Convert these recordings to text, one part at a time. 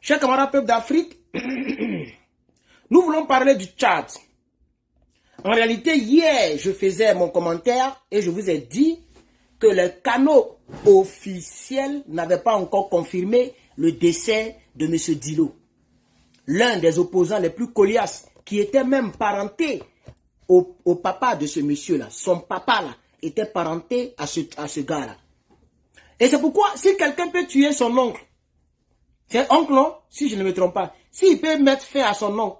Chers camarades peuple d'Afrique, nous voulons parler du Tchad. En réalité, hier, je faisais mon commentaire et je vous ai dit que les canaux officiels n'avaient pas encore confirmé le décès de M. Dilo, l'un des opposants les plus coriaces, qui était même parenté au papa de ce monsieur-là. Son papa-là était parenté à ce gars-là. Et c'est pourquoi, si quelqu'un peut tuer son oncle, c'est oncle, non? Si je ne me trompe pas. S'il peut mettre fin à son oncle.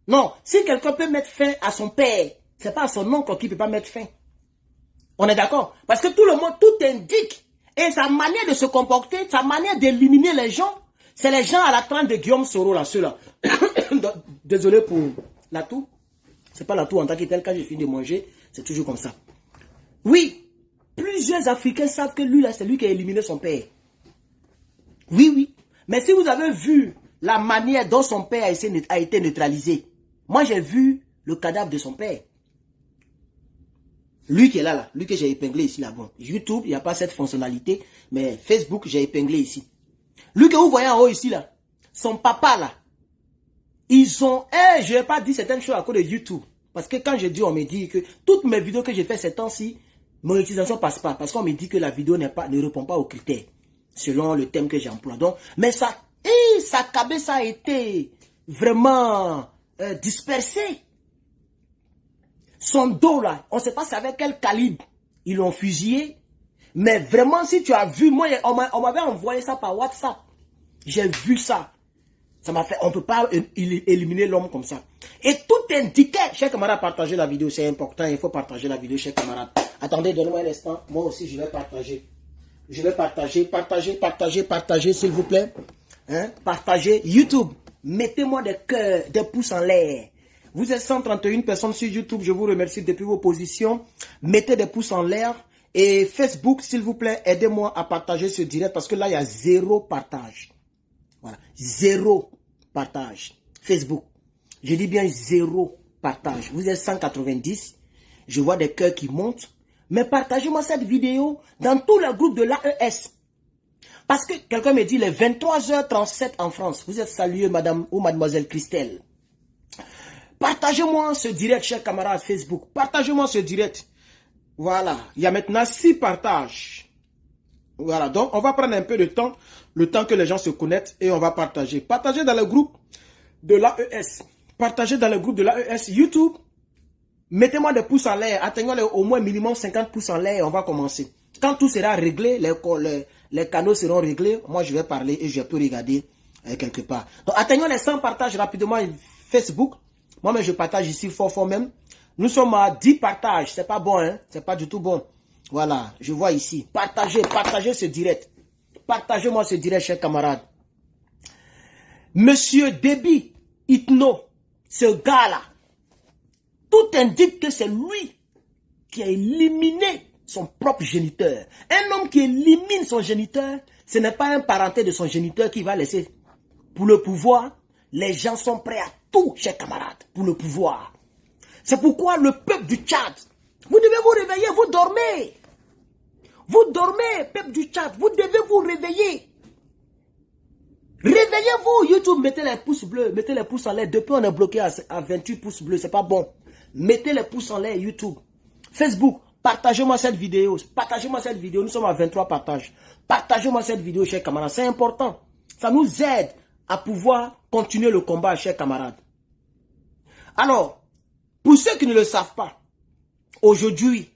Non, si quelqu'un peut mettre fin à son père, c'est pas à son oncle qui ne peut pas mettre fin. On est d'accord? Parce que tout le monde, tout indique. Et sa manière de se comporter, sa manière d'éliminer les gens, c'est les gens à la trempe de Guillaume Soro, là, ceux-là. Désolé pour la toux. C'est pas la toux en tant que tel. Quand j'ai fini de manger, c'est toujours comme ça. Oui, plusieurs Africains savent que lui, là, c'est lui qui a éliminé son père. Oui, oui. Mais si vous avez vu la manière dont son père a été neutralisé, moi j'ai vu le cadavre de son père. Lui qui est là, lui que j'ai épinglé ici, là. Bon, YouTube, il n'y a pas cette fonctionnalité, mais Facebook, j'ai épinglé ici. Lui que vous voyez en haut ici, là, son papa, là, ils ont... je n'ai pas dit certaines choses à cause de YouTube. Parce que quand je dis, on me dit que toutes mes vidéos que j'ai fait ces temps-ci, mon utilisation ne passe pas. Parce qu'on me dit que la vidéo ne répond pas aux critères, selon le thème que j'emploie. Donc, mais sa cabeza a été vraiment dispersé. Son dos là, on ne sait pas avec quel calibre ils l'ont fusillé. Mais vraiment, si tu as vu, moi, on m'avait envoyé ça par WhatsApp. J'ai vu ça. Ça m'a fait, on ne peut pas éliminer l'homme comme ça. Et tout indiquait, chers camarades, partagez la vidéo, c'est important, il faut partager la vidéo, chers camarades. Attendez, donnez-moi un instant, moi aussi je vais partager. Je vais partager, s'il vous plaît. Hein? Partagez. YouTube, mettez-moi des cœurs, des pouces en l'air. Vous êtes 131 personnes sur YouTube, je vous remercie depuis vos positions. Mettez des pouces en l'air. Et Facebook, s'il vous plaît, aidez-moi à partager ce direct parce que là, il y a 0 partage. Voilà, 0 partage. Facebook, je dis bien 0 partage. Vous êtes 190, je vois des cœurs qui montent. Mais partagez-moi cette vidéo dans tous les groupes de l'AES. Parce que quelqu'un me dit, les 23h37 en France, vous êtes salué, madame ou mademoiselle Christelle. Partagez-moi ce direct, chers camarades Facebook. Partagez-moi ce direct. Voilà, il y a maintenant 6 partages. Voilà, donc on va prendre un peu de temps, le temps que les gens se connectent et on va partager. Partagez dans le groupe de l'AES. Partagez dans le groupe de l'AES YouTube. Mettez-moi des pouces en l'air. Atteignons au moins minimum 50 pouces en l'air. On va commencer. Quand tout sera réglé, les canaux seront réglés. Moi, je vais parler et je peux regarder quelque part. Donc, atteignons les 100 partages rapidement Facebook. Moi-même, je partage ici fort même. Nous sommes à 10 partages. C'est pas bon, hein. C'est pas du tout bon. Voilà, je vois ici. Partagez ce direct. Partagez-moi ce direct, chers camarades. Monsieur Déby Itno, ce gars-là, tout indique que c'est lui qui a éliminé son propre géniteur. Un homme qui élimine son géniteur, ce n'est pas un parenté de son géniteur qui va laisser. Pour le pouvoir, les gens sont prêts à tout, chers camarades, pour le pouvoir. C'est pourquoi le peuple du Tchad, vous devez vous réveiller, vous dormez. Vous dormez, peuple du Tchad, vous devez vous réveiller. Réveillez-vous, YouTube, mettez les pouces bleus, mettez les pouces en l'air. Depuis, on est bloqué à 28 pouces bleus, c'est pas bon. Mettez les pouces en l'air, YouTube. Facebook, partagez-moi cette vidéo. Partagez-moi cette vidéo, nous sommes à 23 partages. Partagez-moi cette vidéo, chers camarades, c'est important. Ça nous aide à pouvoir continuer le combat, chers camarades. Alors, pour ceux qui ne le savent pas, aujourd'hui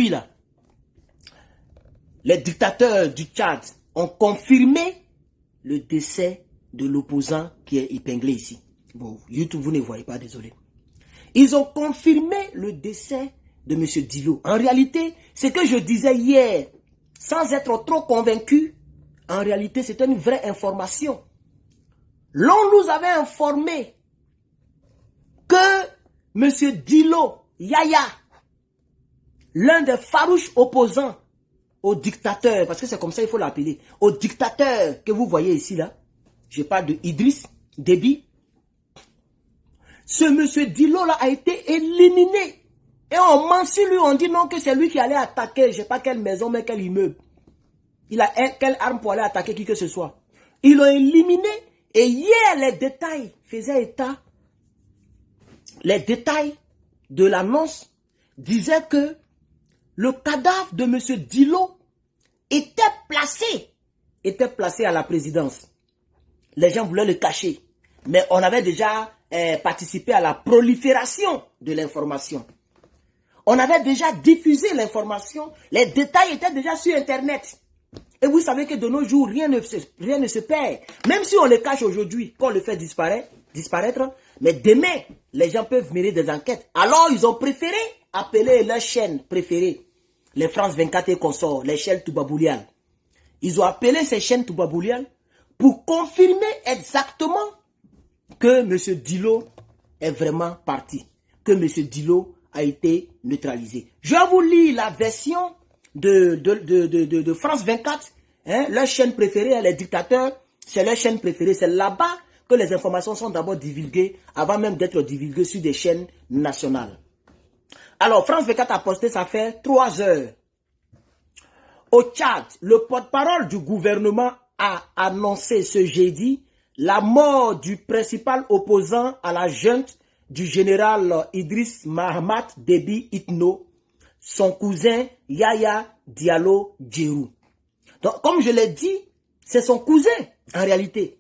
là, les dictateurs du Tchad ont confirmé le décès de l'opposant qui est épinglé ici. Bon, YouTube, vous ne voyez pas, désolé. Ils ont confirmé le décès de M. Dilo. En réalité, ce que je disais hier, sans être trop convaincu, en réalité, c'était une vraie information. L'on nous avait informé que M. Dilo Yaya, l'un des farouches opposants au dictateur, parce que c'est comme ça il faut l'appeler, au dictateur que vous voyez ici là, je parle de Idriss Déby, ce monsieur Dilo là a été éliminé. Et on ment sur lui, on dit non que c'est lui qui allait attaquer, je ne sais pas quelle maison, mais quel immeuble. Il a quelle arme pour aller attaquer qui que ce soit. Ils l'ont éliminé. Et hier, les détails faisaient état. Les détails de l'annonce disaient que le cadavre de M. Dilo était placé à la présidence. Les gens voulaient le cacher. Mais on avait déjà participé à la prolifération de l'information. On avait déjà diffusé l'information. Les détails étaient déjà sur Internet. Et vous savez que de nos jours, rien ne se perd. Même si on le cache aujourd'hui, qu'on le fait disparaître, mais demain, les gens peuvent mener des enquêtes. Alors, ils ont préféré appeler leur chaîne préférée, les France 24 et consorts, les chaînes Toubaboulial. Ils ont appelé ces chaînes Toubaboulial pour confirmer exactement que M. Dilo est vraiment parti, que M. Dilo a été neutralisé. Je vais vous lire la version de France 24, hein, leur chaîne préférée, les dictateurs, c'est leur chaîne préférée. C'est là-bas que les informations sont d'abord divulguées, avant même d'être divulguées sur des chaînes nationales. Alors, France 24 a posté, ça fait 3 heures. Au Tchad, le porte-parole du gouvernement a annoncé ce jeudi la mort du principal opposant à la junte du général Idriss Mahamat Déby Itno, son cousin Yaya Diallo Djerou. Donc, comme je l'ai dit, c'est son cousin en réalité.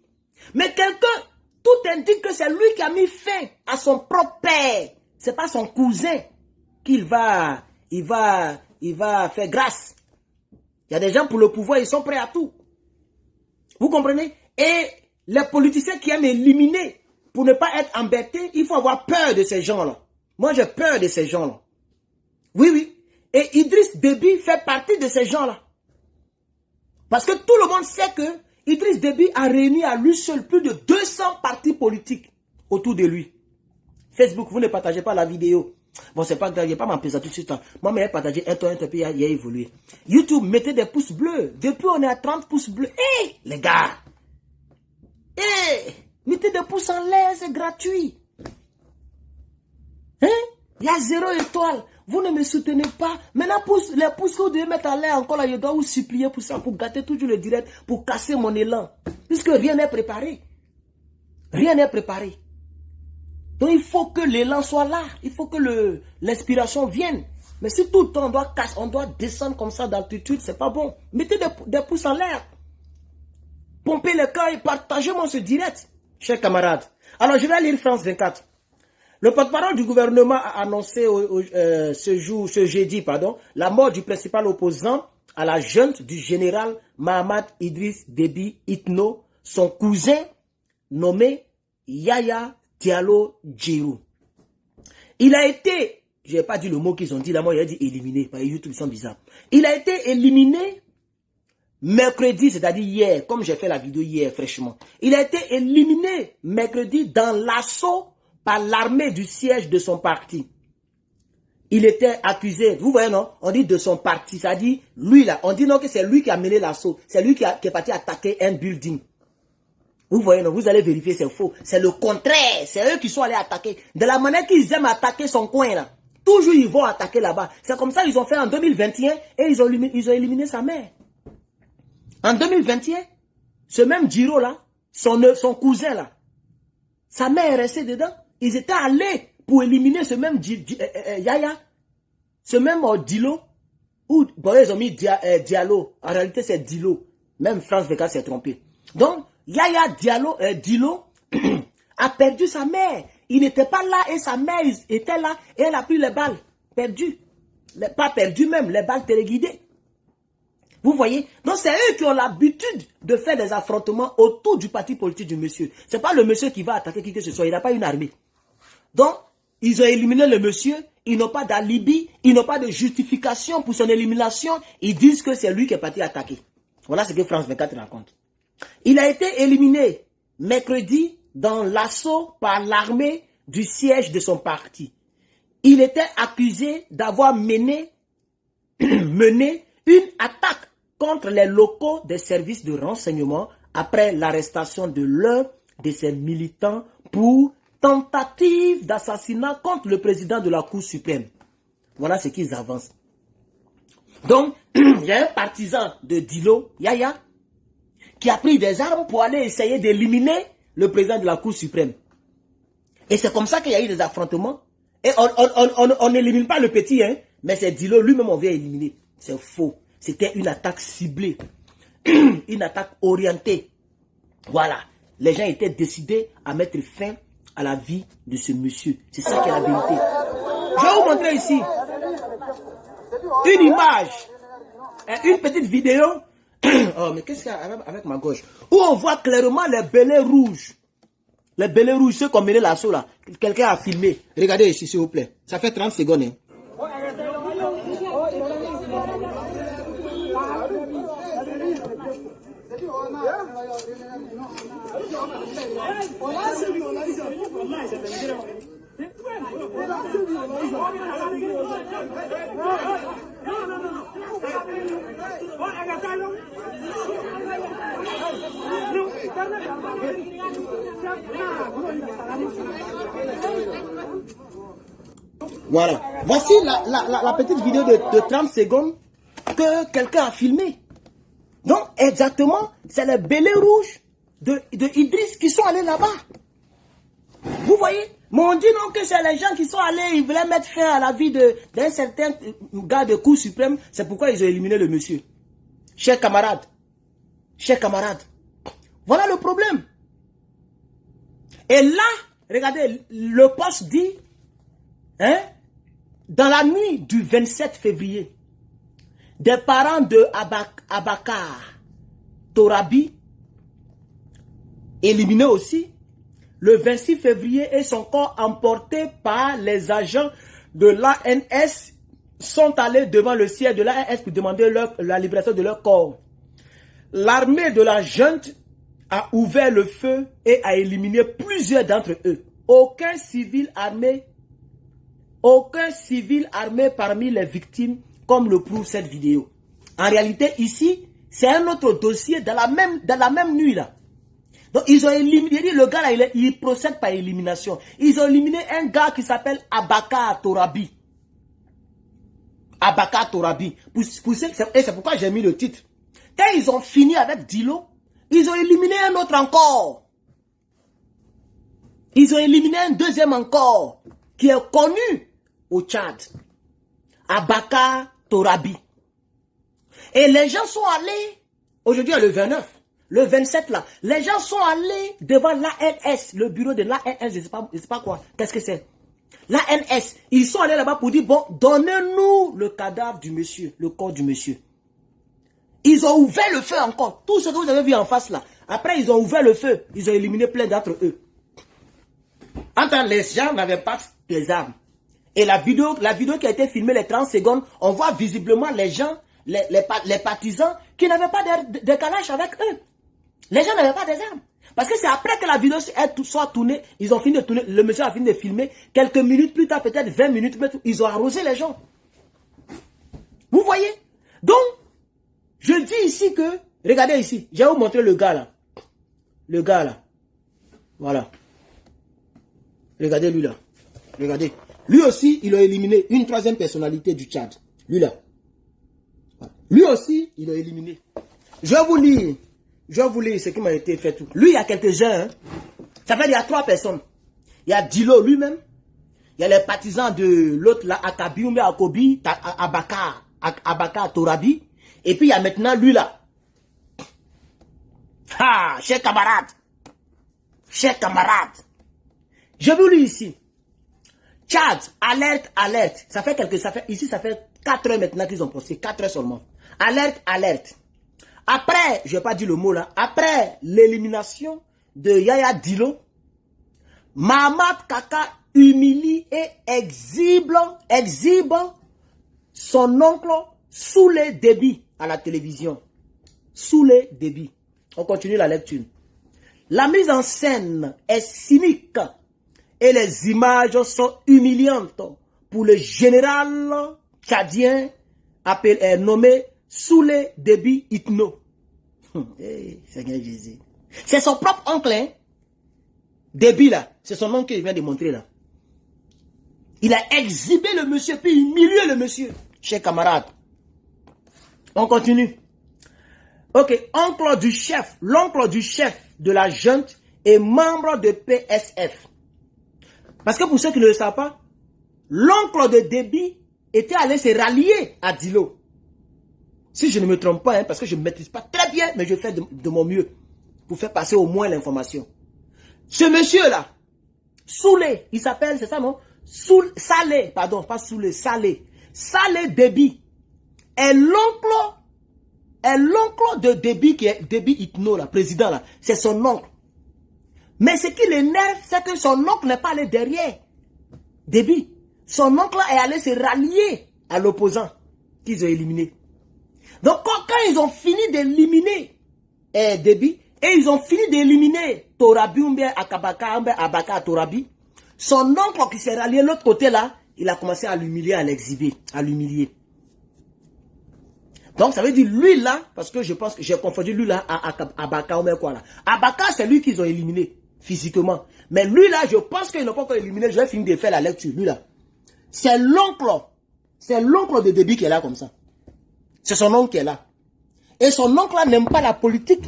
Mais tout indique que c'est lui qui a mis fin à son propre père. C'est pas son cousin qu'il va faire grâce. Il y a des gens pour le pouvoir, ils sont prêts à tout. Vous comprenez? Et les politiciens qui aiment éliminer pour ne pas être embêtés, il faut avoir peur de ces gens-là. Moi, j'ai peur de ces gens-là. Oui, oui. Et Idriss Déby fait partie de ces gens-là. Parce que tout le monde sait que Idriss Déby a réuni à lui seul plus de 200 partis politiques autour de lui. Facebook, vous ne partagez pas la vidéo. Bon, c'est pas grave, je ne vais pas m'empêcher tout de suite. Moi, mais partager un peu, il a évolué. YouTube, mettez des pouces bleus. Depuis, on est à 30 pouces bleus. Hé, les gars. Hé, mettez des pouces en l'air, c'est gratuit. Hein? Il y a 0 étoile. Vous ne me soutenez pas. Maintenant, les pouces que vous devez mettre en l'air encore là, je dois vous supplier pour ça, pour gâter toujours le direct, pour casser mon élan. Puisque rien n'est préparé. Rien n'est préparé. Donc il faut que l'élan soit là. Il faut que l'inspiration vienne. Mais si tout le temps on doit descendre comme ça d'altitude, c'est pas bon. Mettez des pouces en l'air. Pompez le cœur et partagez-moi ce direct, chers camarades. Alors je vais lire France 24. Le porte-parole du gouvernement a annoncé ce jeudi, la mort du principal opposant à la junte du général Mahamat Idriss Déby Itno, son cousin nommé Yaya Diallo Djerou. Il a été, je n'ai pas dit le mot qu'ils ont dit là, moi il a dit éliminé, par YouTube ils sont bizarres. Il a été éliminé mercredi, c'est-à-dire hier, comme j'ai fait la vidéo hier fraîchement. Il a été éliminé mercredi dans l'assaut par l'armée du siège de son parti. Il était accusé, vous voyez non, on dit de son parti, ça dit lui là, on dit non que c'est lui qui a mené l'assaut, c'est lui qui est parti attaquer un building. Vous voyez, non, vous allez vérifier, c'est faux. C'est le contraire. C'est eux qui sont allés attaquer. De la manière qu'ils aiment attaquer son coin, là. Toujours, ils vont attaquer là-bas. C'est comme ça qu'ils ont fait en 2021 et ils ont éliminé sa mère. En 2021, ce même Djiro, là, son cousin, là, sa mère est restée dedans. Ils étaient allés pour éliminer ce même Yaya, ce même Dilo. Bon, ils ont mis Diallo. En réalité, c'est Dilo. Même France 24 s'est trompé. Donc, Yaya Dilo a perdu sa mère. Il n'était pas là et sa mère était là et elle a pris les balles. Perdu. Pas perdu même, les balles téléguidées. Vous voyez? Donc c'est eux qui ont l'habitude de faire des affrontements autour du parti politique du monsieur. Ce n'est pas le monsieur qui va attaquer qui que ce soit. Il n'a pas une armée. Donc, ils ont éliminé le monsieur. Ils n'ont pas d'alibi. Ils n'ont pas de justification pour son élimination. Ils disent que c'est lui qui est parti attaquer. Voilà ce que France 24 raconte. Il a été éliminé mercredi dans l'assaut par l'armée du siège de son parti. Il était accusé d'avoir mené une attaque contre les locaux des services de renseignement après l'arrestation de l'un de ses militants pour tentative d'assassinat contre le président de la Cour suprême. Voilà ce qu'ils avancent. Donc, il y a un partisan de Dilo, Yaya, qui a pris des armes pour aller essayer d'éliminer le président de la Cour suprême. Et c'est comme ça qu'il y a eu des affrontements. Et on n'élimine pas le petit, hein, mais c'est Dilo lui-même on vient éliminer. C'est faux. C'était une attaque ciblée. Une attaque orientée. Voilà. Les gens étaient décidés à mettre fin à la vie de ce monsieur. C'est ça qui est la vérité. Je vais vous montrer ici une image, une petite vidéo. Oh, mais qu'est-ce qu'il y a avec ma gauche? Où on voit clairement les bélets rouges. Les bélets rouges, ceux qui ont mené l'assaut là. Quelqu'un a filmé. Regardez ici, s'il vous plaît. Ça fait 30 secondes. Hein. Voilà. Voici la petite vidéo de 30 secondes que quelqu'un a filmé. Donc, exactement, c'est les bélets rouges de Idriss qui sont allés là-bas. Vous voyez? Mais on dit non que c'est les gens qui sont allés, ils voulaient mettre fin à la vie d'un certain gars de Cour suprême. C'est pourquoi ils ont éliminé le monsieur. Chers camarades, voilà le problème. Et là, regardez, le poste dit, hein, dans la nuit du 27 février, des parents de Abakar Torabi, éliminés aussi, le 26 février, et son corps emporté par les agents de l'ANS sont allés devant le siège de l'ANS pour demander la libération de leur corps. L'armée de la junte a ouvert le feu et a éliminé plusieurs d'entre eux. Aucun civil armé parmi les victimes, comme le prouve cette vidéo. En réalité, ici, c'est un autre dossier dans la même nuit là. Donc, ils ont éliminé, le gars là, il procède par élimination. Ils ont éliminé un gars qui s'appelle Abakar Torabi. Abakar Torabi. Et c'est pourquoi j'ai mis le titre. Quand ils ont fini avec Dilo, ils ont éliminé un autre encore. Ils ont éliminé un deuxième encore, qui est connu au Tchad. Abakar Torabi. Et les gens sont allés, aujourd'hui le 29, le 27 là, les gens sont allés devant l'ANS, le bureau de l'ANS, je ne sais pas quoi, qu'est-ce que c'est? L'ANS, ils sont allés là-bas pour dire, bon, donnez-nous le cadavre du monsieur, le corps du monsieur. Ils ont ouvert le feu encore, tout ce que vous avez vu en face là. Après, ils ont ouvert le feu, ils ont éliminé plein d'entre eux. Entre les gens n'avaient pas des armes. Et la vidéo qui a été filmée, les 30 secondes, on voit visiblement les gens, les partisans qui n'avaient pas de calache avec eux. Les gens n'avaient pas des armes. Parce que c'est après que la vidéo soit tournée, ils ont fini de tourner, le monsieur a fini de filmer, quelques minutes plus tard, peut-être 20 minutes, ils ont arrosé les gens. Vous voyez? Donc, je dis ici que, regardez ici, je vais vous montrer le gars là. Le gars là. Voilà. Regardez lui là. Regardez. Lui aussi, il a éliminé une troisième personnalité du Tchad. Lui là. Lui aussi, il a éliminé. Je vais vous lire ce qui m'a été fait tout. Lui, il y a quelques-uns. Hein. Ça fait, il y a 3 personnes. Il y a Dilo lui-même. Il y a les partisans de l'autre là, Akabi, Akobi, Abakar Torabi. Et puis, il y a maintenant lui là. Ah, chers camarades. Je vous lis ici. Tchad, alerte. Ici, ça fait 4 heures maintenant qu'ils ont posté. 4 heures seulement. Alerte. Après, je vais pas dire le mot là, après l'élimination de Yaya Dilo, Mahamat Kaka humilie et exhibe son oncle sous les débits à la télévision. Sous les débits. On continue la lecture. La mise en scène est cynique et les images sont humiliantes pour le général tchadien nommé Soulé Déby Itno. Seigneur Jésus. C'est son propre oncle, hein? Déby là. C'est son oncle qui vient de montrer là. Il a exhibé le monsieur, puis humilié le monsieur. Chers camarades. On continue. Ok, l'oncle du chef de la junte est membre de PSF. Parce que pour ceux qui ne le savent pas, l'oncle de Déby était allé se rallier à Dilo. Si je ne me trompe pas, hein, parce que je ne maîtrise pas très bien, mais je fais de mon mieux pour faire passer au moins l'information. Ce monsieur-là, Soulé, il s'appelle, c'est ça non? Salé, pardon, pas Soulé, Salé. Salé Déby est l'oncle de Déby, qui est Déby Itno, là, président, là. C'est son oncle. Mais ce qui l'énerve, c'est que son oncle n'est pas allé derrière Déby. Son oncle est allé se rallier à l'opposant qu'ils ont éliminé. Donc, quand ils ont fini d'éliminer Déby, et ils ont fini d'éliminer Torabi, Abaka, Torabi, son oncle qui s'est rallié de l'autre côté là, il a commencé à l'humilier, à l'exhiber, à l'humilier. Donc, ça veut dire lui là, parce que je pense que j'ai confondu lui là à Abaka ou quoi là. Abaka, c'est lui qu'ils ont éliminé physiquement. Mais lui là, je pense qu'ils n'ont pas encore éliminé. Je vais finir de faire la lecture. Lui là, c'est l'oncle de Déby qui est là comme ça. C'est son oncle qui est là. Et son oncle là n'aime pas la politique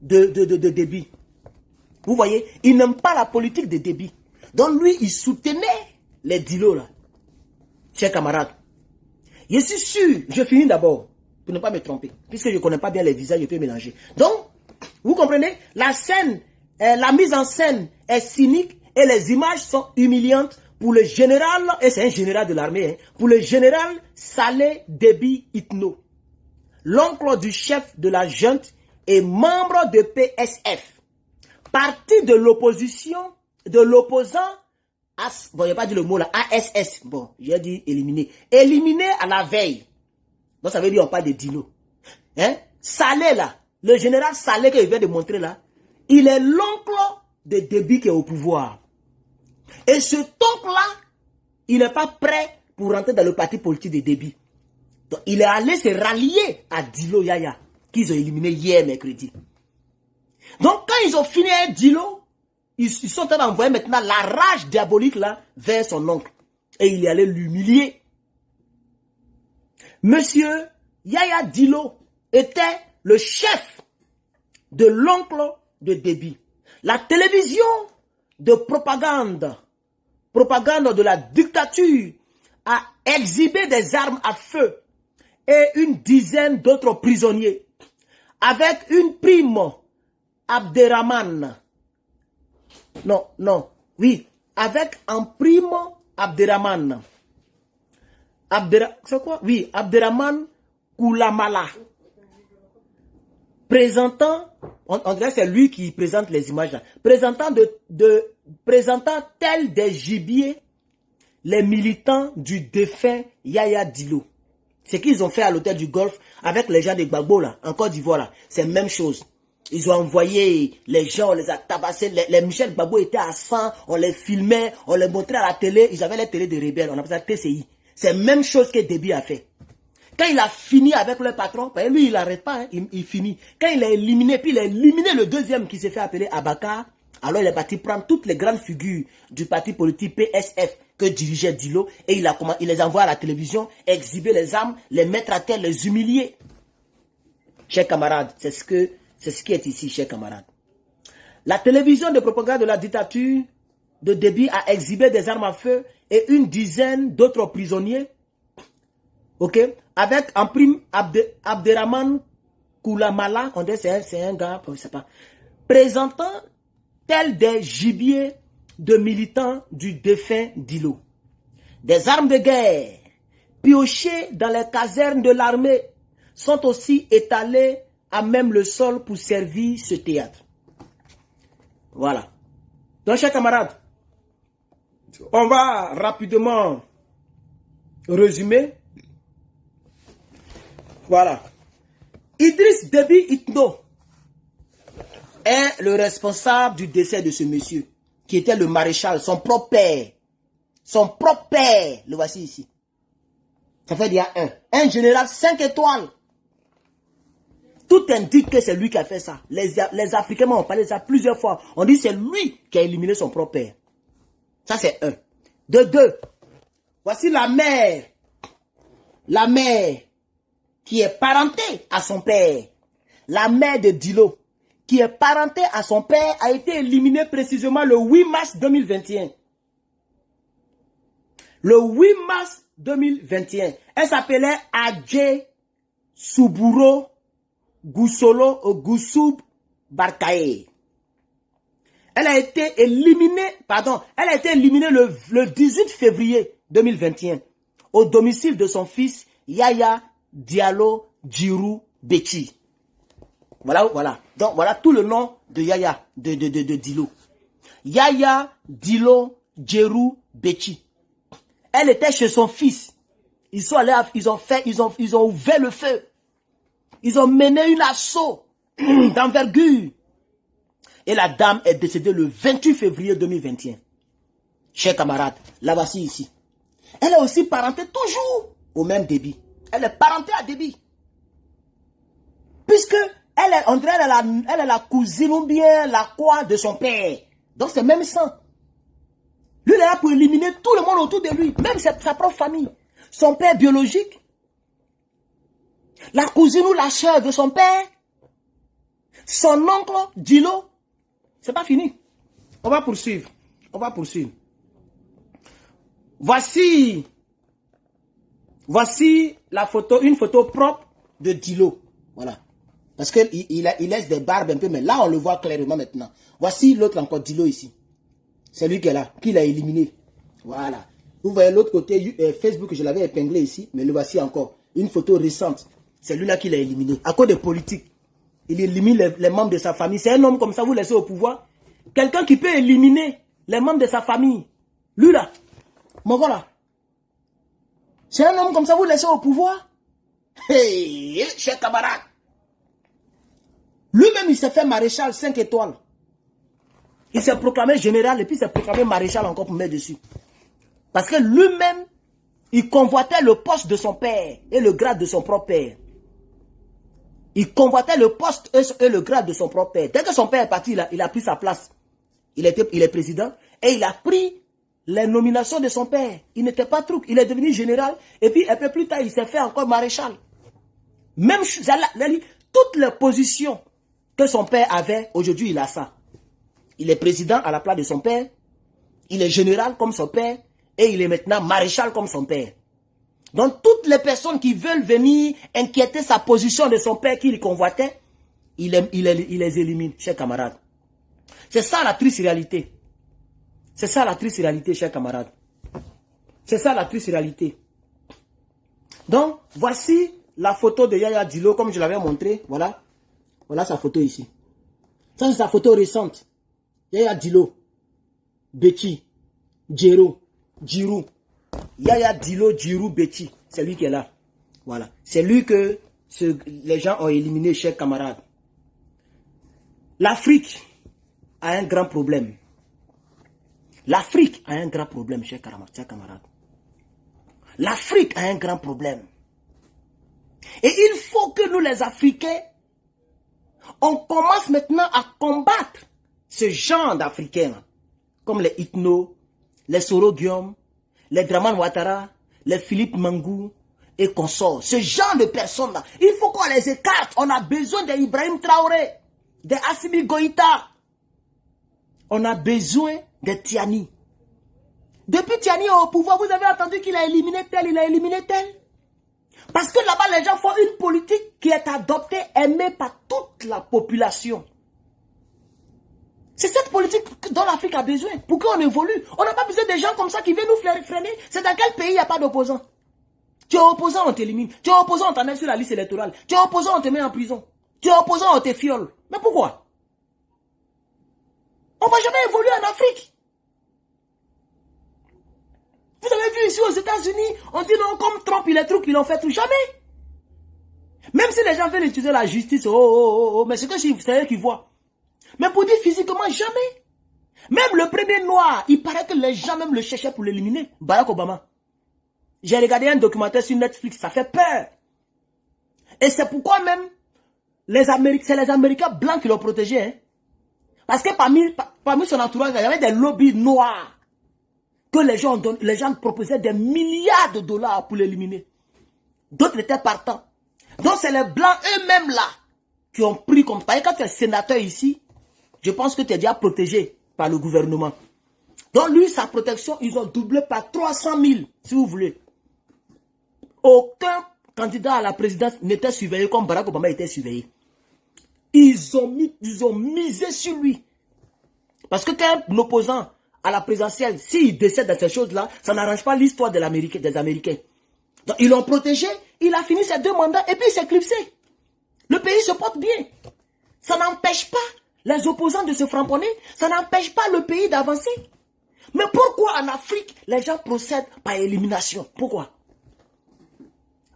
de Déby. Vous voyez, il n'aime pas la politique de Déby. Donc lui, il soutenait les Dilo là. Chers camarades. Je suis sûr, je finis d'abord, pour ne pas me tromper. Puisque je ne connais pas bien les visages, je peux mélanger. Donc, vous comprenez, la scène, la mise en scène est cynique et les images sont humiliantes pour le général, et c'est un général de l'armée, hein, pour le général Salé Déby Itno, l'oncle du chef de la junte et membre de PSF, parti de l'opposition, de l'opposant, bon, il n'y a pas dit le mot là, ASS, bon, j'ai dit éliminé. Éliminé à la veille. Donc ça veut dire on parle de Dilo. Hein? Salé là, le général Salé que je viens de montrer là, il est l'oncle de Déby qui est au pouvoir. Et ce oncle-là, il n'est pas prêt pour rentrer dans le parti politique de Déby. Donc, il est allé se rallier à Dilo Yaya, qu'ils ont éliminé hier mercredi. Donc, quand ils ont fini avec Dilo, ils sont en train d'envoyer maintenant la rage diabolique là vers son oncle. Et il est allé l'humilier. Monsieur Yaya Dilo était le chef de l'oncle de Déby. La télévision de propagande de la dictature a exhibé des armes à feu et une dizaine d'autres prisonniers avec une prime Abderrahman. Avec un prime Abderrahman. C'est quoi? Oui, Abderrahman Koulamala. Présentant, on dirait que c'est lui qui présente les images là. Présentant tel des gibiers les militants du défunt Yaya Dilo. Ce qu'ils ont fait à l'hôtel du Golfe avec les gens de Gbagbo là, en Côte d'Ivoire là, c'est la même chose. Ils ont envoyé les gens, on les a tabassés, les Michel Gbagbo étaient à 100, on les filmait, on les montrait à la télé, ils avaient les télés de rebelles, on appelle ça TCI. C'est la même chose que Déby a fait. Quand il a fini avec le patron, lui il n'arrête pas, hein, il finit. Quand il a éliminé, puis il a éliminé le deuxième qui s'est fait appeler Abaka, alors il est parti prendre toutes les grandes figures du parti politique PSF que dirigeait Dilo et il les envoie à la télévision, exhiber les armes, les mettre à terre, les humilier. Chers camarades, c'est ce qui est ici, chers camarades. La télévision de propagande de la dictature de Déby a exhibé des armes à feu et une dizaine d'autres prisonniers, ok, avec en prime Abderrahman Koulamala, on dit c'est un gars, je ne sais pas, présentant tel des gibiers de militants du défunt Dilo. Des armes de guerre piochées dans les casernes de l'armée sont aussi étalées à même le sol pour servir ce théâtre. Voilà. Donc, chers camarades, on va rapidement résumer. Voilà. Idriss Déby Itno est le responsable du décès de ce monsieur, qui était le maréchal, son propre père. Son propre père, le voici ici. Ça fait dire un général 5 étoiles. Tout indique que c'est lui qui a fait ça. Les Africains m'ont parlé de ça plusieurs fois. On dit que c'est lui qui a éliminé son propre père. Ça c'est un. De deux, voici la mère. La mère qui est parentée à son père. la mère de Dilo, qui est parentée à son père, a été éliminée précisément le 8 mars 2021. Le 8 mars 2021. Elle s'appelait Adje Suburo Gusolo Gusub Barkae. Elle a été éliminée, le 18 février 2021 au domicile de son fils Yaya Diallo Djirou Bechi. Voilà. Donc voilà tout le nom de Yaya, de Dilo. Yaya Dilo Djirou Bechi. Elle était chez son fils. Ils sont allés, ils ont ouvert le feu. Ils ont mené une assaut d'envergure. Et la dame est décédée le 28 février 2021. Chers camarades, la voici ici. Elle est aussi parentée toujours au même débit. Elle est parentée à débit. Puisque elle est la cousine ou bien la quoi de son père. Donc c'est même sang. Lui, il est là pour éliminer tout le monde autour de lui. Même sa propre famille. Son père biologique. La cousine ou la soeur de son père. Son oncle, Dilo. C'est pas fini. On va poursuivre. Voici la photo, une photo propre de Dilo. Voilà. Parce qu'il laisse des barbes un peu, mais là, on le voit clairement maintenant. Voici l'autre encore, Dilo ici. C'est lui qui est là, qui l'a éliminé. Voilà. Vous voyez l'autre côté, Facebook, je l'avais épinglé ici, mais le voici encore. Une photo récente. C'est lui là qui l'a éliminé. À cause des politiques. Il élimine les membres de sa famille. C'est un homme comme ça, vous laissez au pouvoir. Quelqu'un qui peut éliminer les membres de sa famille. Lui là. Mon gars là. C'est un homme comme ça, vous laissez au pouvoir. Hey, cher camarade. Lui-même, il s'est fait maréchal 5 étoiles. Il s'est proclamé général et puis il s'est proclamé maréchal encore pour mettre dessus. Parce que lui-même, il convoitait le poste de son père et le grade de son propre père. Il convoitait le poste et le grade de son propre père. Dès que son père est parti, il a pris sa place. Il est président et il a pris les nominations de son père. Il n'était pas truc. Il est devenu général et puis un peu plus tard, il s'est fait encore maréchal. Même toutes les positions que son père avait, aujourd'hui il a ça. Il est président à la place de son père. Il est général comme son père. Et il est maintenant maréchal comme son père. Donc toutes les personnes qui veulent venir inquiéter sa position de son père qu'il convoitait, il les élimine, chers camarades. C'est ça la triste réalité. C'est ça la triste réalité, chers camarades. C'est ça la triste réalité. Donc, voici la photo de Yaya Dilo, comme je l'avais montré. Voilà. Voilà sa photo ici. Ça, c'est sa photo récente. Yaya Dilo. Bechi. Djirou. Yaya Dilo Djirou Bechi. C'est lui qui est là. Voilà. C'est lui que les gens ont éliminé, chers camarades. L'Afrique a un grand problème. L'Afrique a un grand problème, chers camarades. L'Afrique a un grand problème. Et il faut que nous, les Africains, on commence maintenant à combattre ce genre d'Africains, comme les Itno, les Sorogium, les Draman Ouattara, les Philippe Mangou et consorts. Ce genre de personnes-là, il faut qu'on les écarte. On a besoin d'Ibrahim Traoré, d'Assimi Goïta. On a besoin de Tiani. Depuis Tiani au pouvoir, vous avez entendu qu'il a éliminé tel, il a éliminé tel. Parce que là-bas, les gens font une politique qui est adoptée, aimée par toute la population. C'est cette politique dont l'Afrique a besoin pour qu'on évolue. On n'a pas besoin de gens comme ça qui viennent nous freiner. C'est dans quel pays il n'y a pas d'opposants? Tu es opposant, on t'élimine. Tu es opposant, on t'enlève sur la liste électorale. Tu es opposant, on te met en prison. Tu es opposant, on te fiole. Mais pourquoi? On ne va jamais évoluer en Afrique. Vous avez vu ici aux États-Unis, on dit non, comme Trump, il est truc, il en fait tout. Jamais. Même si les gens veulent utiliser la justice, mais c'est que c'est eux qui voient. Mais pour dire physiquement, jamais. Même le premier noir, il paraît que les gens même le cherchaient pour l'éliminer. Barack Obama. J'ai regardé un documentaire sur Netflix, ça fait peur. Et c'est pourquoi même, c'est les Américains blancs qui l'ont protégé. Hein. Parce que parmi son entourage, il y avait des lobbies noirs. Que les gens proposaient des milliards de dollars pour l'éliminer. D'autres étaient partants. Donc c'est les blancs eux-mêmes là qui ont pris comme... Parce que quand tu es sénateur ici, je pense que tu es déjà protégé par le gouvernement. Donc lui, sa protection, ils ont doublé par 300 000, si vous voulez. Aucun candidat à la présidence n'était surveillé comme Barack Obama était surveillé. Ils ont misé sur lui. Parce que quand un opposant à la présidentielle, s'il décède de ces choses-là, ça n'arrange pas l'histoire des Américains. Donc ils l'ont protégé, il a fini ses 2 mandats et puis il s'est éclipsé. Le pays se porte bien. Ça n'empêche pas les opposants de se framponner, ça n'empêche pas le pays d'avancer. Mais pourquoi en Afrique, les gens procèdent par élimination? Pourquoi?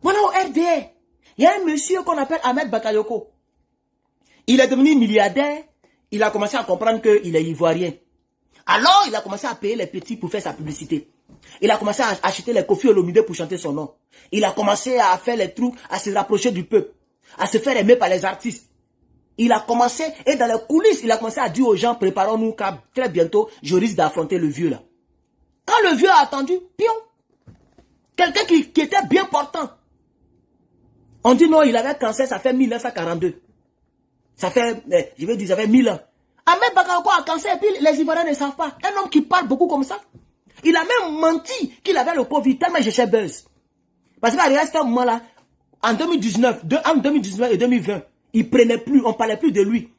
Voilà au RDR, il y a un monsieur qu'on appelle Ahmed Bakayoko. Il est devenu milliardaire, il a commencé à comprendre qu'il est ivoirien. Alors, il a commencé à payer les petits pour faire sa publicité. Il a commencé à acheter les Koffi Olomide pour chanter son nom. Il a commencé à faire les trucs, à se rapprocher du peuple, à se faire aimer par les artistes. Il a commencé, et dans les coulisses, il a commencé à dire aux gens, préparons-nous car très bientôt, je risque d'affronter le vieux là. Quand le vieux a attendu, pion, quelqu'un qui était bien portant. On dit non, il avait cancer, ça fait 1942. Ça fait, je vais dire, ça fait 1000 ans. Ahmed Bakayoko a cancer et puis les Ivoiriens ne savent pas. Un homme qui parle beaucoup comme ça. Il a même menti qu'il avait le Covid, tellement j'ai buzz. Parce qu'à ce moment-là, en 2019 et 2020, il prenait plus, on parlait plus de lui.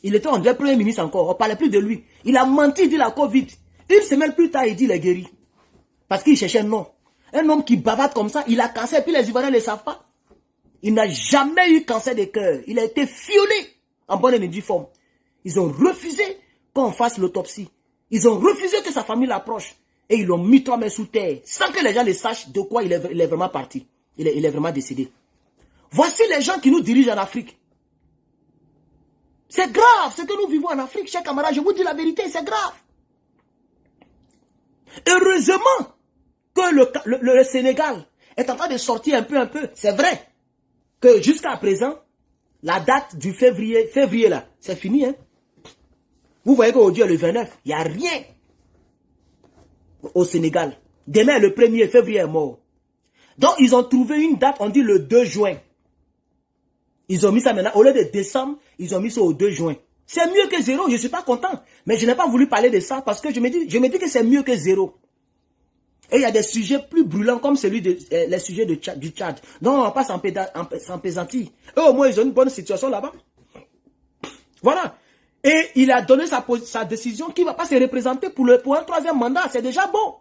Il était en premier ministre encore, on parlait plus de lui. Il a menti, il dit la Covid. Une semaine plus tard, il dit il est guéri. Parce qu'il cherchait un nom. Un homme qui bavarde comme ça, il a cancer et puis les Ivoiriens ne le savent pas. Il n'a jamais eu cancer de cœur. Il a été violé en bonne et due forme. Ils ont refusé qu'on fasse l'autopsie. Ils ont refusé que sa famille l'approche. Et ils l'ont mis 3 mains sous terre, sans que les gens ne sachent de quoi il est vraiment parti. Il est vraiment décédé. Voici les gens qui nous dirigent en Afrique. C'est grave ce que nous vivons en Afrique, chers camarades. Je vous dis la vérité, c'est grave. Heureusement que le Sénégal est en train de sortir un peu. C'est vrai que jusqu'à présent, la date du février là, c'est fini. Hein? Vous voyez qu'aujourd'hui, le 29, il n'y a rien au Sénégal. Demain, le 1er février est mort. Donc, ils ont trouvé une date, on dit le 2 juin. Ils ont mis ça maintenant, au lieu de décembre, ils ont mis ça au 2 juin. C'est mieux que 0, je ne suis pas content. Mais je n'ai pas voulu parler de ça parce que je me dis que c'est mieux que 0. Et il y a des sujets plus brûlants comme celui les sujets du Tchad. Non, on va pas s'empaisantir. Eux, au moins, ils ont une bonne situation là-bas. Voilà. Et il a donné sa décision qu'il ne va pas se représenter pour un 3e mandat. C'est déjà bon.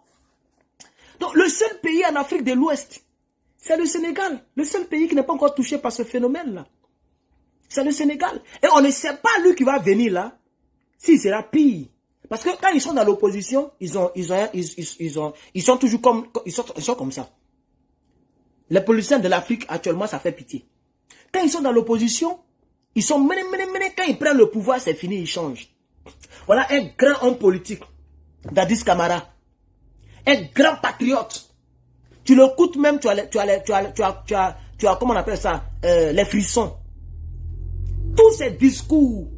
Donc, le seul pays en Afrique de l'Ouest, c'est le Sénégal. Le seul pays qui n'est pas encore touché par ce phénomène-là. C'est le Sénégal. Et on ne sait pas lui qui va venir là, s'il sera pire. Parce que quand ils sont dans l'opposition, ils sont toujours comme ça. Les politiciens de l'Afrique, actuellement, ça fait pitié. Quand ils sont dans l'opposition, ils sont mené. Quand ils prennent le pouvoir, c'est fini, ils changent. Voilà un grand homme politique, Dadis Camara. Un grand patriote. Tu l'écoutes même, tu as, comment on appelle ça, les frissons. Tous ces discours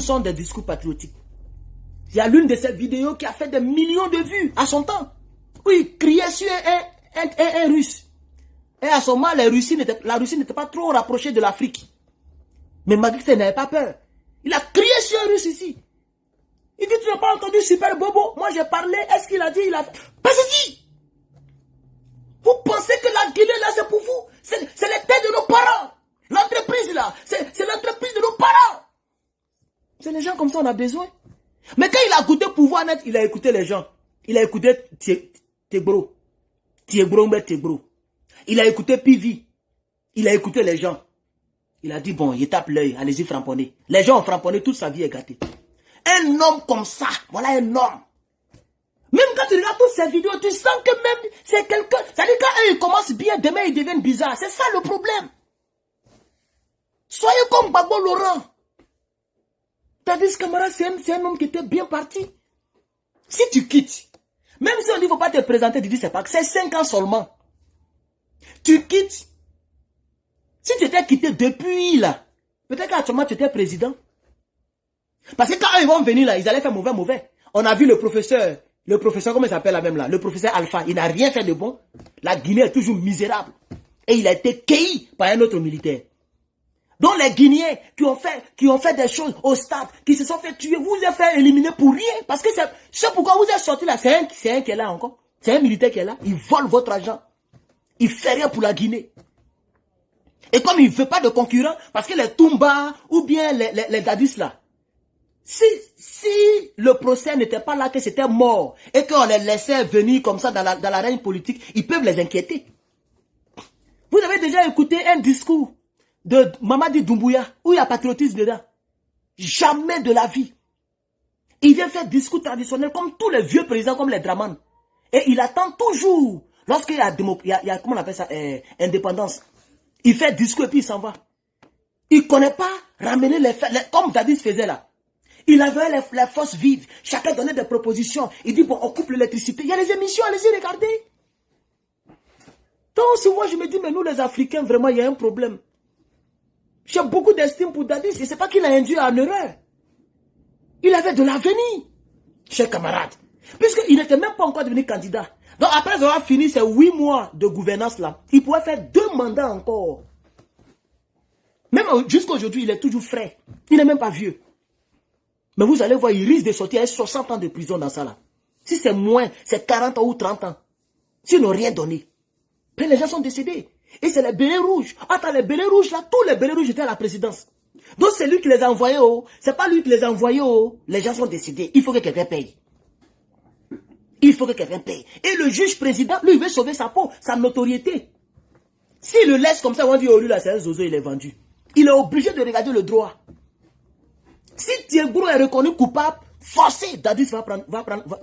sont des discours patriotiques. Il y a l'une de ces vidéos qui a fait des millions de vues à son temps. Où il criait sur un Russe. Et à ce moment, la Russie n'était pas trop rapprochée de l'Afrique. Mais malgré ça, il n'avait pas peur. Il a crié sur un Russe ici. Il dit, tu n'as pas entendu Super Bobo? Moi, j'ai parlé. Est-ce qu'il a dit? Il a fait. Vas-y! Vous pensez que la Guinée, là, c'est pour vous? C'est les têtes de nos parents. L'entreprise, là, c'est l'entreprise de nos parents. C'est les gens comme ça, on a besoin. Mais quand il a goûté pouvoir net, il a écouté les gens. Il a écouté Tegbro. Il a écouté Pivi. Il a écouté les gens. Il a dit, bon, il tape l'œil, allez-y framponner. Les gens ont framponné, toute sa vie est gâtée. Un homme comme ça, voilà un homme. Même quand tu regardes toutes ces vidéos, tu sens que même c'est quelqu'un. C'est-à-dire quand ils commencent bien, demain ils deviennent bizarres. C'est ça le problème. Soyez comme Gbagbo Laurent. Dadis Camara, c'est un homme qui était bien parti. Si tu quittes, même si on dit qu'il ne faut pas te présenter, tu dis c'est pas que c'est 5 ans seulement. Tu quittes. Si tu étais quitté depuis là, peut-être qu'actuellement tu étais président. Parce que quand ils vont venir là, ils allaient faire mauvais. On a vu le professeur, comment il s'appelle là même là, le professeur Alpha, il n'a rien fait de bon. La Guinée est toujours misérable. Et il a été cueilli par un autre militaire. dont les Guinéens qui ont fait des choses au stade, qui se sont fait tuer, vous vous êtes fait éliminer pour rien. Parce que c'est pourquoi vous êtes sorti là. C'est un qui est là encore. C'est un militaire qui est là. Il vole votre argent. Il fait rien pour la Guinée. Et comme il ne veut pas de concurrents, parce que les Toumba ou bien les Dadis là, si le procès n'était pas là, que c'était mort, et qu'on les laissait venir comme ça dans la règne politique, ils peuvent les inquiéter. Vous avez déjà écouté un discours de Mamadi Doumbouya, où il y a patriotisme dedans? Jamais de la vie. Il vient faire discours traditionnel comme tous les vieux présidents, comme les Draman. Et il attend toujours, lorsqu'il y a, comment on appelle ça, indépendance. Il fait discours et puis il s'en va. Il ne connaît pas ramener les faits, comme Dadis faisait là. Il avait les forces vives. Chacun donnait des propositions. Il dit, bon, on coupe l'électricité. Il y a les émissions, allez-y, regardez. Donc, souvent, je me dis, mais nous, les Africains, vraiment, il y a un problème. J'ai beaucoup d'estime pour Dadis. Et ce n'est pas qu'il a induit en erreur. Il avait de l'avenir, chers camarades. Puisqu'il n'était même pas encore devenu candidat. Donc, après avoir fini ces 8 mois de gouvernance là, il pouvait faire 2 mandats encore. Même jusqu'à aujourd'hui, il est toujours frais. Il n'est même pas vieux. Mais vous allez voir, il risque de sortir avec 60 ans de prison dans ça là. Si c'est moins, c'est 40 ans ou 30 ans. S'ils n'ont rien donné. Puis les gens sont décédés. Et c'est les bérets rouges. Attends, les bérets rouges là, tous les bérets rouges étaient à la présidence. Donc c'est lui qui les a envoyés. C'est pas lui qui les a envoyés. Les gens sont décédés. Il faut que quelqu'un paye. Il faut que quelqu'un paye. Et le juge président, lui, il veut sauver sa peau, sa notoriété. S'il le laisse comme ça, on dit, oh lui là, c'est un zozo, il est vendu. Il est obligé de regarder le droit. Si Thiegro est reconnu coupable, forcé, Dadis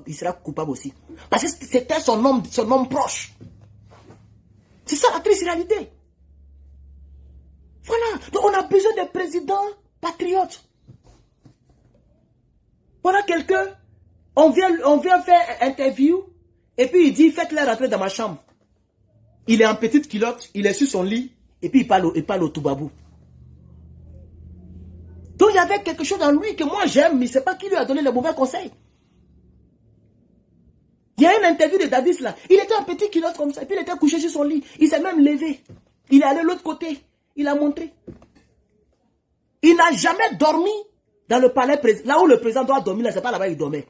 il sera coupable aussi. Parce que c'était son homme proche. C'est ça la triste réalité. Voilà. Donc on a besoin de présidents patriotes. Voilà quelqu'un, on vient faire interview, et puis il dit, faites-les rentrer dans ma chambre. Il est en petite culotte, il est sur son lit, et puis il parle au Toubabou. Donc il y avait quelque chose dans lui que moi j'aime, mais ce n'est pas qui lui a donné le mauvais conseil. Il y a une interview de Dadis là, il était en petite culotte comme ça, et puis il était couché sur son lit, il s'est même levé, il est allé de l'autre côté, il a montré. Il n'a jamais dormi dans le palais président, là où le président doit dormir, ce n'est pas là-bas il dormait.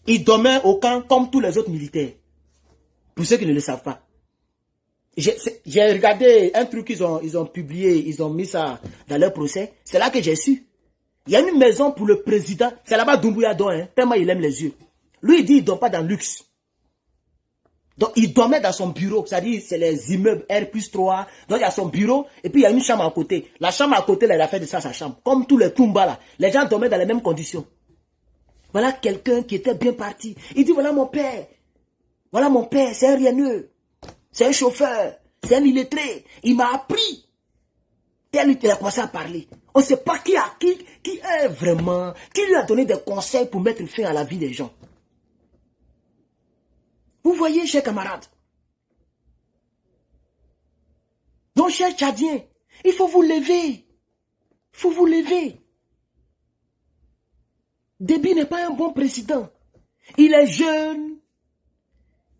Il dormait au camp comme tous les autres militaires. Pour ceux qui ne le savent pas. J'ai regardé un truc qu'ils ont publié, ils ont mis ça dans leur procès. C'est là que j'ai su. Il y a une maison pour le président. C'est là-bas Doumbouya dort, hein, tellement il aime les yeux. Lui, il dit, il ne dort pas dans le luxe. Donc, il dormait dans son bureau. C'est-à-dire, c'est les immeubles R+3. Donc, il y a son bureau et puis il y a une chambre à côté. La chambre à côté, là, il a fait de ça sa chambre. Comme tous les Toumba, là. Les gens dormaient dans les mêmes conditions. Voilà quelqu'un qui était bien parti. Il dit, voilà mon père. Voilà mon père, c'est un rieneux. C'est un chauffeur. C'est un illettré. Il m'a appris. Tel il a commencé à parler. On ne sait pas qui est vraiment, qui lui a donné des conseils pour mettre fin à la vie des gens. Vous voyez, chers camarades. Donc, chers Tchadiens, il faut vous lever. Il faut vous lever. Déby n'est pas un bon président. Il est jeune.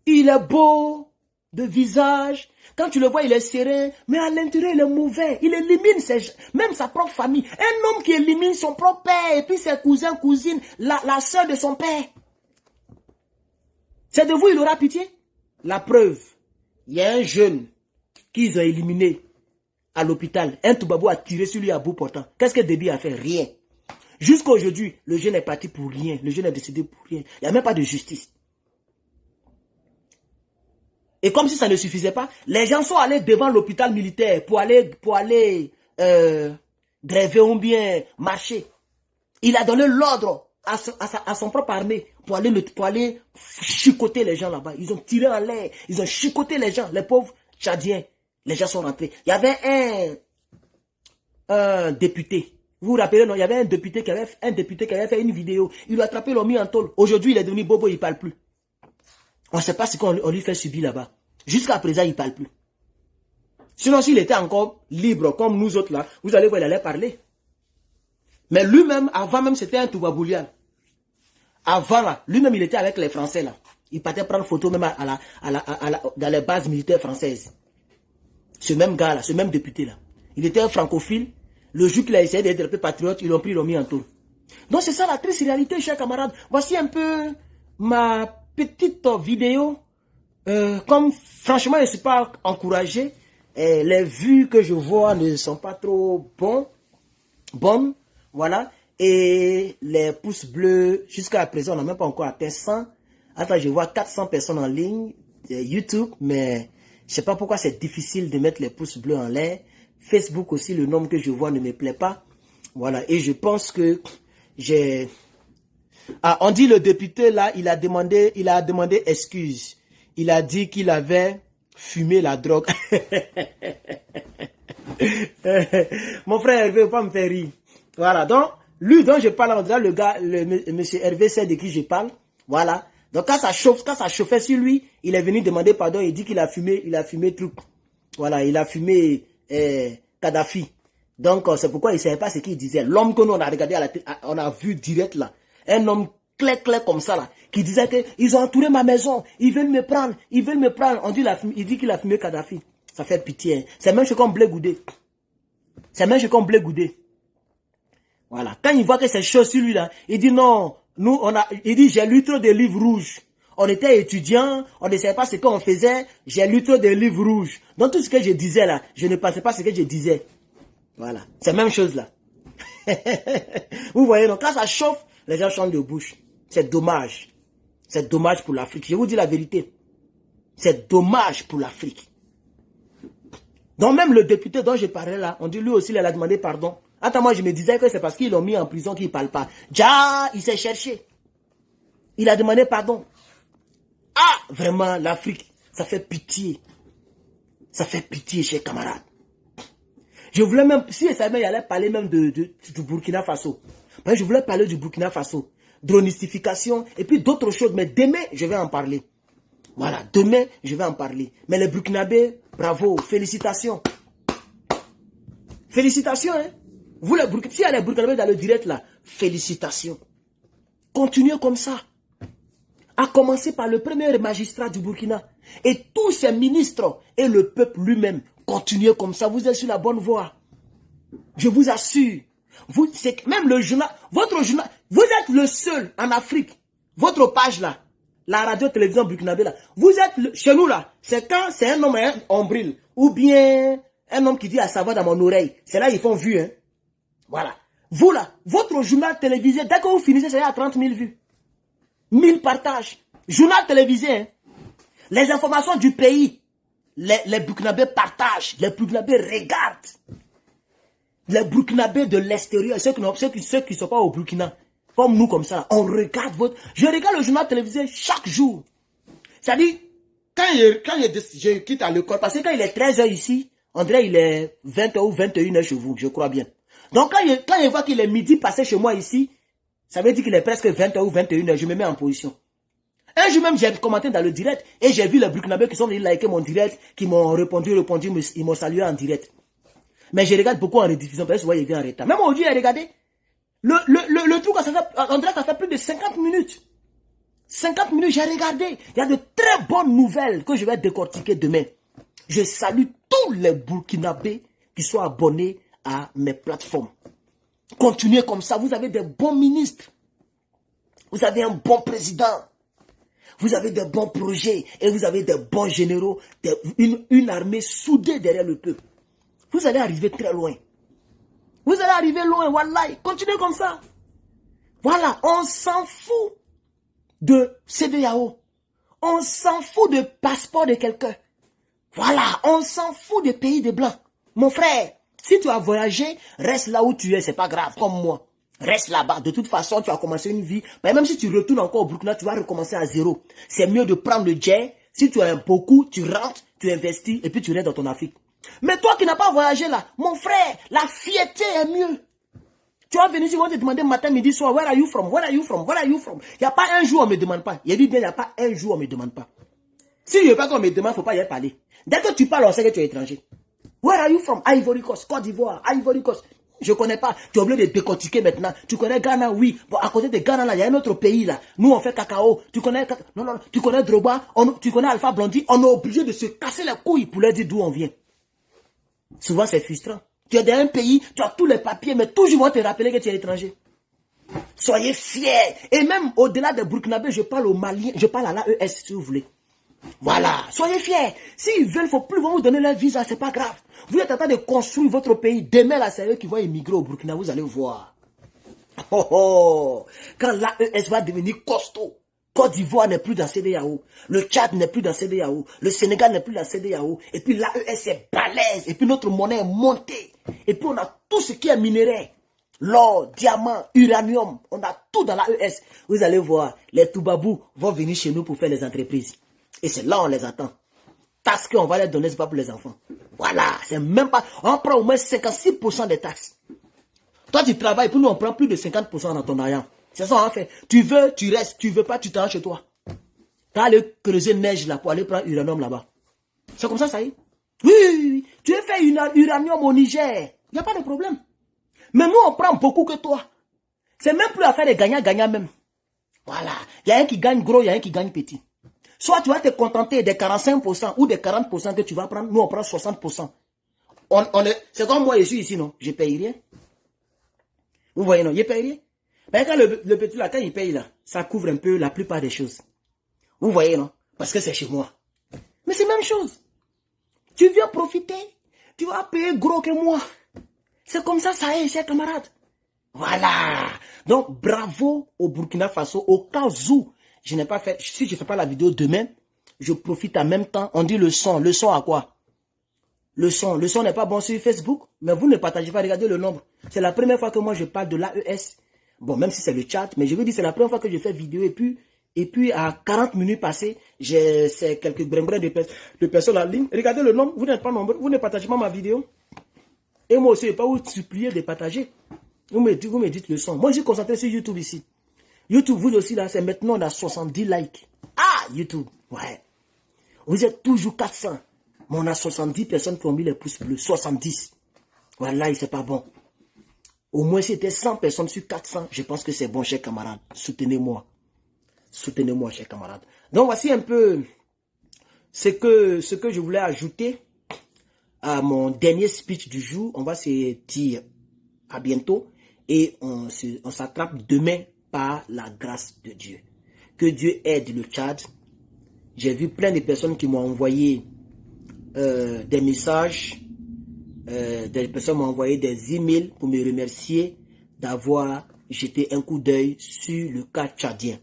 Il est beau de visage. Quand tu le vois, il est serein. Mais à l'intérieur, il est mauvais. Il élimine même sa propre famille. Un homme qui élimine son propre père et puis ses cousins, cousines, la soeur de son père. C'est de vous, il aura pitié? La preuve, il y a un jeune qu'ils ont éliminé à l'hôpital. Un Toubabou a tiré sur lui à bout portant. Qu'est-ce que Déby a fait? Rien. Jusqu'à aujourd'hui, le jeune est parti pour rien. Le jeune est décédé pour rien. Il n'y a même pas de justice. Et comme si ça ne suffisait pas, les gens sont allés devant l'hôpital militaire pour aller gréver ou bien marcher. Il a donné l'ordre à son propre armée pour aller chicoter les gens là-bas. Ils ont tiré en l'air, ils ont chicoté les gens, les pauvres Tchadiens. Les gens sont rentrés. Il y avait un député. Vous vous rappelez, non? Il y avait un député qui avait fait une vidéo. Il lui a attrapé, l'ont mis en tôle. Aujourd'hui, il est devenu bobo, il ne parle plus. On ne sait pas ce qu'on lui fait subir là-bas. Jusqu'à présent, il ne parle plus. Sinon, s'il était encore libre, comme nous autres là, vous allez voir, il allait parler. Mais lui-même, avant même, c'était un Toubaboulian. Avant là, lui-même, il était avec les Français là. Il partait prendre photo même dans les bases militaires françaises. Ce même gars là, ce même député là. Il était un francophile. Le jour qu'il a essayé d'être un peu patriote, ils l'ont pris, ils l'ont mis en taule. Donc c'est ça la triste réalité, chers camarades. Voici un peu ma petite vidéo. Comme franchement, je ne suis pas encouragé. Les vues que je vois ne sont pas trop bonnes. Voilà. Et les pouces bleus, jusqu'à présent, on n'a même pas encore atteint 100. Attends, je vois 400 personnes en ligne, YouTube, mais je ne sais pas pourquoi c'est difficile de mettre les pouces bleus en l'air. Facebook aussi, le nombre que je vois ne me plaît pas. Voilà. Et je pense que j'ai... Ah, on dit le député là, il a demandé excuse. Il a dit qu'il avait fumé la drogue. Mon frère Hervé, ne faut pas me faire rire. Voilà, donc, lui dont je parle, le gars, monsieur Hervé sait de qui je parle. Voilà. Donc, quand ça chauffait sur lui, il est venu demander pardon, il dit qu'il a fumé truc. Voilà, il a fumé Kadhafi. Donc, c'est pourquoi il ne savait pas ce qu'il disait. L'homme que nous, on a regardé à la télé, on a vu direct là. Un homme clair comme ça là, qui disait que ils ont entouré ma maison, ils veulent me prendre. On dit il dit qu'il a fumé Kadhafi. Ça fait pitié. Hein. C'est même chose comme Blé Goudé. Voilà. Quand il voit que c'est chaud sur lui là, il dit non, il dit j'ai lu trop de livres rouges. On était étudiants, on ne savait pas ce qu'on faisait, j'ai lu trop de livres rouges. Donc tout ce que je disais là, je ne pensais pas ce que je disais. Voilà. C'est la même chose là. Vous voyez, donc quand ça chauffe, les gens chantent de bouche. C'est dommage. C'est dommage pour l'Afrique. Je vous dis la vérité. C'est dommage pour l'Afrique. Donc même le député dont je parlais là, on dit lui aussi, il a demandé pardon. Attends, moi je me disais que c'est parce qu'ils l'ont mis en prison qu'il ne parle pas. Déjà, il s'est cherché. Il a demandé pardon. Ah, vraiment, l'Afrique, ça fait pitié. Ça fait pitié, chers camarades. Je voulais même, si il allait parler même du Burkina Faso. Je voulais parler du Burkina Faso. Dronistification et puis d'autres choses. Mais demain, je vais en parler. Voilà, demain, je vais en parler. Mais les Burkinabés, bravo, félicitations. Félicitations, hein. Vous, s'il y a les Burkinabés dans le direct là, félicitations. Continuez comme ça. À commencer par le premier magistrat du Burkina. Et tous ses ministres et le peuple lui-même. Continuez comme ça, vous êtes sur la bonne voie. Je vous assure. Même le journal, votre journal, vous êtes le seul en Afrique. Votre page là, la radio-télévision burkinabé là, vous êtes, chez nous là, c'est quand c'est un homme ombril, ou bien un homme qui dit à sa voix dans mon oreille. C'est là ils font vue, hein. Voilà. Vous là, votre journal télévisé, dès que vous finissez, c'est à 30 000 vues. 1000 partages. Journal télévisé, hein. Les informations du pays. Les Burkinabés partagent. Les Burkinabés regardent. Les Burkinabés de l'extérieur, ceux qui ne sont pas au Burkina, comme nous comme ça, on regarde Je regarde le journal télévisé chaque jour. C'est-à-dire, quand je quitte à l'école, parce que quand il est 13h ici, on dirait il est 20h ou 21h chez vous, je crois bien. Donc quand je vois qu'il est midi passé chez moi ici, ça veut dire qu'il est presque 20h ou 21h, je me mets en position. Un jour même, j'ai commenté dans le direct et j'ai vu les Burkinabés qui sont venus liker mon direct, qui m'ont répondu, ils m'ont salué en direct. Mais je regarde beaucoup en rediffusion, parce que il vient en retard. Même aujourd'hui, regardez, le truc, ça fait plus de 50 minutes. 50 minutes, j'ai regardé. Il y a de très bonnes nouvelles que je vais décortiquer demain. Je salue tous les Burkinabés qui sont abonnés à mes plateformes. Continuez comme ça, vous avez des bons ministres. Vous avez un bon président. Vous avez des bons projets et vous avez des bons généraux, une armée soudée derrière le peuple. Vous allez arriver très loin. Vous allez arriver loin, wallahi. Continuez comme ça. Voilà, on s'en fout de CEDEAO. On s'en fout de passeport de quelqu'un. Voilà, on s'en fout des pays des Blancs. Mon frère, si tu as voyagé, reste là où tu es, c'est pas grave, comme moi. Reste là-bas. De toute façon, tu as commencé une vie. Mais même si tu retournes encore au Burkina, tu vas recommencer à zéro. C'est mieux de prendre le jet. Si tu as beaucoup, tu rentres, tu investis et puis tu restes dans ton Afrique. Mais toi qui n'as pas voyagé là, mon frère, la fierté est mieux. Tu vas venir ici, on va te demander matin, midi, soir, where are you from? Where are you from? Where are you from? Il n'y a pas un jour on ne me demande pas. Il dit bien, il n'y a pas un jour on ne me demande pas. Si il n'y a pas qu'on me demande, il ne faut pas y parler. Dès que tu parles, on sait que tu es étranger. Where are you from? Ivory Coast, Côte d'Ivoire, Ivory Coast. Je ne connais pas. Tu es obligé de décortiquer maintenant. Tu connais Ghana, oui. Bon, à côté de Ghana, là, il y a un autre pays, là. Nous, on fait cacao. Tu connais, non, tu connais Drogba, tu connais Alpha Blondy. On est obligé de se casser les couilles pour leur dire d'où on vient. Souvent, c'est frustrant. Tu es dans un pays, tu as tous les papiers, mais toujours ils vont te rappeler que tu es étranger. Soyez fiers. Et même au-delà des Burkinabés, je parle aux Maliens, je parle à l'AES si vous voulez. Voilà, soyez fiers. S'ils veulent, faut plus vous donner leur visa, c'est pas grave. Vous êtes en train de construire votre pays. Demain, là, c'est eux qui vont émigrer au Burkina, vous allez voir. Oh, oh. Quand l'AES va devenir costaud, Côte d'Ivoire n'est plus dans CEDEAO, le Tchad n'est plus dans CEDEAO, le Sénégal n'est plus dans CEDEAO, et puis l'AES est balèze, et puis notre monnaie est montée, et puis on a tout ce qui est minerai. L'or, diamant, uranium, on a tout dans l'AES. Vous allez voir, les Toubabous vont venir chez nous pour faire les entreprises. Et c'est là on les attend. Taxes qu'on va les donner, c'est pas pour les enfants. Voilà, c'est même pas... On prend au moins 56% des taxes. Toi, tu travailles, pour nous, on prend plus de 50% dans ton argent. C'est ça, on fait. Tu veux, tu restes. Tu veux pas, tu t'en chez toi. Tu as allé creuser neige là pour aller prendre uranium là-bas. C'est comme ça y est. Oui, oui, oui. Tu veux faire uranium au Niger. Il n'y a pas de problème. Mais nous, on prend beaucoup que toi. C'est même plus affaire de gagnant-gagnant même. Voilà. Il y a un qui gagne gros, il y a un qui gagne petit. Soit tu vas te contenter des 45% ou des 40% que tu vas prendre. Nous, on prend 60%. C'est comme moi, je suis ici, non? Je paye rien. Vous voyez, non? Je paye rien. Mais quand le petit là, quand il paye là, ça couvre un peu la plupart des choses. Vous voyez, non? Parce que c'est chez moi. Mais c'est la même chose. Tu viens profiter, tu vas payer gros que moi. C'est comme ça est, chers camarades. Voilà. Donc, bravo au Burkina Faso. Au cas où je n'ai pas fait, si je ne fais pas la vidéo demain, je profite en même temps. On dit le son. Le son à quoi? Le son n'est pas bon sur Facebook, mais vous ne partagez pas. Regardez le nombre. C'est la première fois que moi je parle de l'AES. Bon, même si c'est le chat, mais je veux dire, c'est la première fois que je fais vidéo et puis à 40 minutes passées, j'ai quelques brimbrins de personnes en ligne. Regardez le nombre. Vous n'êtes pas nombreux. Vous ne partagez pas ma vidéo. Et moi aussi, je ne vais pas vous supplier de partager. Vous me dites le son. Moi, je suis concentré sur YouTube ici. YouTube, vous aussi, là, c'est maintenant, on a 70 likes. Ah, YouTube, ouais. Vous êtes toujours 400. Mais on a 70 personnes qui ont mis les pouces bleus. 70. Voilà, c'est pas bon. Au moins, si c'était 100 personnes sur 400, je pense que c'est bon, chers camarades. Soutenez-moi. Soutenez-moi, chers camarades. Donc, voici un peu ce que je voulais ajouter à mon dernier speech du jour. On va se dire à bientôt et on s'attrape demain par la grâce de Dieu. Que Dieu aide le Tchad. J'ai vu plein de personnes qui m'ont envoyé des messages, des personnes m'ont envoyé des emails pour me remercier d'avoir jeté un coup d'œil sur le cas tchadien.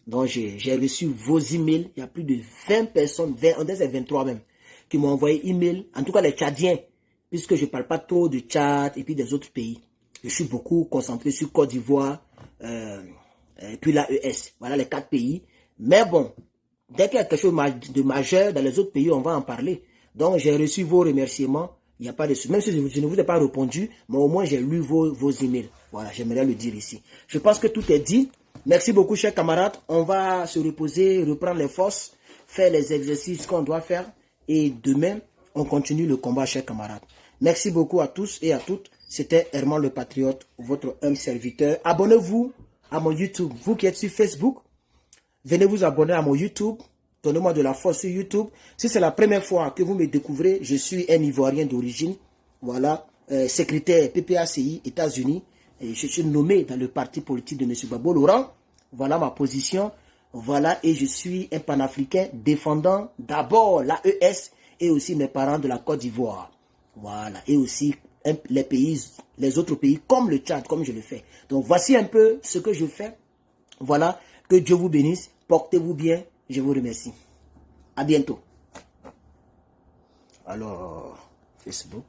Donc j'ai reçu vos emails, il y a plus de 20 personnes, on dirait 23 même, qui m'ont envoyé email, en tout cas les Tchadiens, puisque je ne parle pas trop du Tchad et puis des autres pays. Je suis beaucoup concentré sur Côte d'Ivoire, et puis l'AES. Voilà les 4 pays. Mais bon, dès qu'il y a quelque chose de majeur dans les autres pays, on va en parler. Donc j'ai reçu vos remerciements, il n'y a pas de souci. Même si je ne vous ai pas répondu, mais au moins j'ai lu vos emails. Voilà, j'aimerais le dire ici. Je pense que tout est dit. Merci beaucoup, chers camarades. On va se reposer, reprendre les forces, faire les exercices qu'on doit faire. Et demain, on continue le combat, chers camarades. Merci beaucoup à tous et à toutes. C'était Herman le Patriote, votre humble serviteur. Abonnez-vous à mon YouTube. Vous qui êtes sur Facebook, venez vous abonner à mon YouTube. Donnez-moi de la force sur YouTube. Si c'est la première fois que vous me découvrez, je suis un Ivoirien d'origine. Voilà, secrétaire PPACI, États-Unis. Et je suis nommé dans le parti politique de M. Gbagbo Laurent. Voilà ma position. Voilà, et je suis un panafricain défendant d'abord l'AES et aussi mes parents de la Côte d'Ivoire. Voilà, et aussi les autres pays comme le Tchad, comme je le fais. Donc voici un peu ce que je fais. Voilà, que Dieu vous bénisse. Portez-vous bien. Je vous remercie. À bientôt. Alors, Facebook.